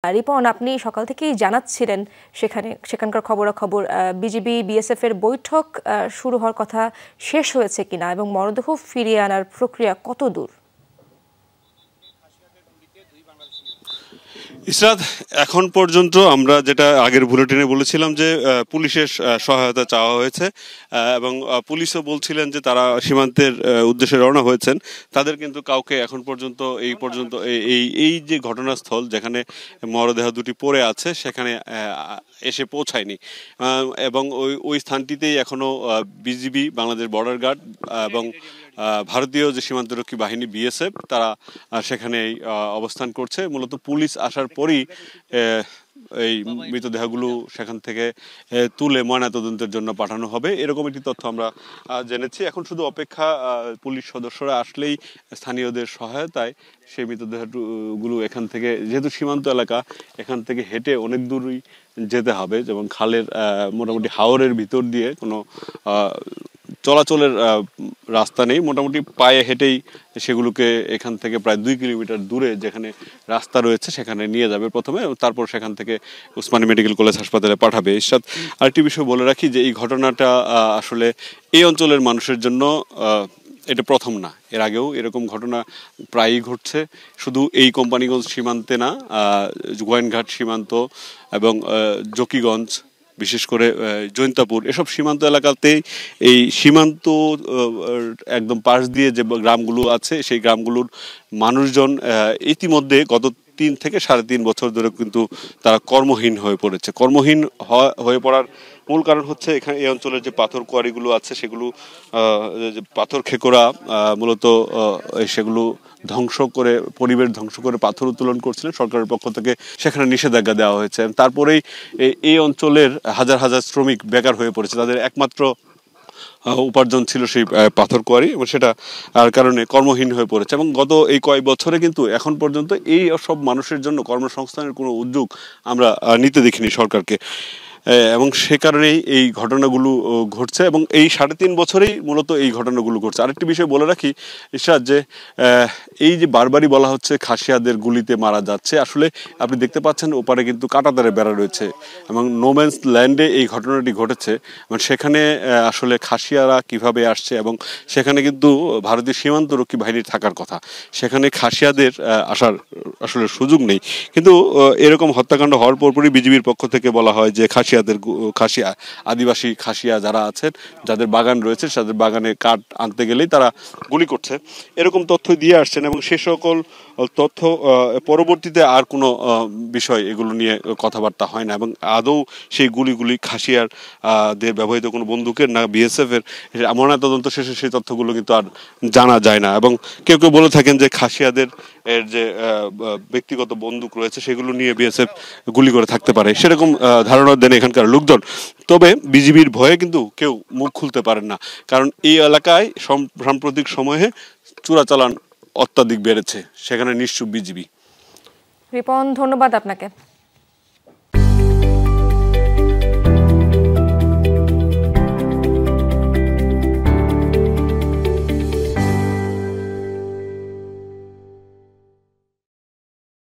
রিপন, আপনি সকাল থেকেই জানাচ্ছিলেন সেখানকার খবরাখবর, বিজিবি বিএসএফ এর বৈঠক শুরু হওয়ার কথা শেষ হয়েছে কিনা এবং মরদেহ ফিরিয়ে আনার প্রক্রিয়া কত দূর? ইসরাত, এখন পর্যন্ত আমরা যেটা আগের বুলেটিনে বলেছিলাম যে পুলিশের সহায়তা চাওয়া হয়েছে এবং পুলিশও বলছিলেন যে তারা সীমান্তের উদ্দেশ্যে রওনা হয়েছেন। তাদের কিন্তু কাউকে এখন পর্যন্ত এই যে ঘটনাস্থল যেখানে মরদেহ দুটি পড়ে আছে সেখানে এসে পৌঁছায়নি এবং ওই স্থানটিতেই এখনো বিজিবি, বাংলাদেশ বর্ডার গার্ড এবং ভারতীয় যে সীমান্তরক্ষী বাহিনী বিএসএফ তারা সেখানে অবস্থান করছে। মূলত পুলিশ আসার পরই এই মৃতদেহগুলো সেখান থেকে তুলে ময়নাতদন্তের জন্য পাঠানো হবে, এরকম একটি তথ্য আমরা জেনেছি। এখন শুধু অপেক্ষা পুলিশ সদস্যরা আসলেই স্থানীয়দের সহায়তায় সেই মৃতদেহগুলো এখান থেকে, যেহেতু সীমান্ত এলাকা, এখান থেকে হেঁটে অনেক দূরই যেতে হবে, যেমন খালের মোটামুটি হাওরের ভিতর দিয়ে কোনো চলাচলের রাস্তা নেই, মোটামুটি পায়ে হেঁটেই সেগুলোকে এখান থেকে প্রায় 2 কিলোমিটার দূরে যেখানে রাস্তা রয়েছে সেখানে নিয়ে যাবে প্রথমে, তারপর সেখান থেকে উসমানী মেডিকেল কলেজ হাসপাতালে পাঠাবে। এর সাথে আরেকটি বিষয় বলে রাখি যে এই ঘটনাটা আসলে এই অঞ্চলের মানুষের জন্য এটা প্রথম না, এর আগেও এরকম ঘটনা প্রায়ই ঘটছে। শুধু এই কোম্পানিগঞ্জ সীমান্তে না, গোয়েনঘাট সীমান্ত এবং জকিগঞ্জ, বিশেষ করে জৈন্তাপুর, এসব সীমান্ত এলাকাতেই এই সীমান্ত একদম পাশ দিয়ে যে গ্রামগুলো আছে সেই গ্রামগুলোর মানুষজন ইতিমধ্যে গত 3 থেকে 3.5 বছর ধরে কিন্তু তারা কর্মহীন হয়ে পড়েছে। কর্মহীন হয়ে পড়ার মূল কারণ হচ্ছে এখানে এই অঞ্চলের যে পাথর কোয়ারিগুলো আছে সেগুলো পাথর খেকোরা মূলত সেগুলো ধ্বংস করে, পরিবেশ ধ্বংস করে পাথর উত্তোলন করছিলেন। সরকারের পক্ষ থেকে সেখানে নিষেধাজ্ঞা দেওয়া হয়েছে। তারপরেই এই অঞ্চলের হাজার হাজার শ্রমিক বেকার হয়ে পড়েছে, তাদের একমাত্র উপার্জন ছিল সেই পাথর কোয়ারি, এবং সেটা আর কারণে কর্মহীন হয়ে পড়েছে। এবং গত এই কয়েক বছরে কিন্তু এখন পর্যন্ত এই সব মানুষের জন্য কর্মসংস্থানের কোনো উদ্যোগ আমরা নিতে দেখিনি সরকারকে, এবং সে কারণেই এই ঘটনাগুলো ঘটছে এবং এই 3.5 বছরেই মূলত এই ঘটনাগুলো ঘটছে। আরেকটি বিষয় বলে রাখি ইশরাত, যে এই যে বারবারই বলা হচ্ছে খাসিয়াদের গুলিতে মারা যাচ্ছে, আসলে আপনি দেখতে পাচ্ছেন ওপারে কিন্তু কাঁটাতারের বেড়া রয়েছে এবং নোম্যান্স ল্যান্ডে এই ঘটনাটি ঘটেছে। এবং সেখানে আসলে খাসিয়ারা কিভাবে আসছে, এবং সেখানে কিন্তু ভারতীয় সীমান্তরক্ষী বাহিনীর থাকার কথা, সেখানে খাসিয়াদের আসার আসলে সুযোগ নেই। কিন্তু এরকম হত্যাকাণ্ড হওয়ার পরপরই বিজিবির পক্ষ থেকে বলা হয় যে খাসিয়া আদিবাসী খাসিয়া যারা আছেন, যাদের বাগান রয়েছে, তাদের বাগানে কাঠ আনতে গেলেই তারা গুলি করছে, এরকম তথ্য দিয়ে আসছেন। এবং সে সকল তথ্য পরবর্তীতে আর কোনো বিষয় এগুলো নিয়ে কথাবার্তা হয় না, এবং আদৌ সেই গুলিগুলি খাসিয়াদের ব্যবহৃত কোনো বন্দুকের না বিএসএফ এর, ময়নাতদন্ত শেষে সেই তথ্যগুলো কিন্তু আর জানা যায় না। এবং কেউ কেউ বলে থাকেন যে খাসিয়াদের এর যে ব্যক্তিগত বন্দুক রয়েছে সেগুলো নিয়ে বিএসএফ গুলি করে থাকতে পারে, সেরকম ধারণা দেন এখানকার লোকজন। তবে বিজিবির ভয়ে কিন্তু কেউ মুখ খুলতে পারেন না, কারণ এই এলাকায় সাম্প্রতিক সময়ে চোরাচালান অত্যাধিক বেড়েছে, সেখানে নিশ্চুপ বিজিবি। রিপন, ধন্যবাদ আপনাকে।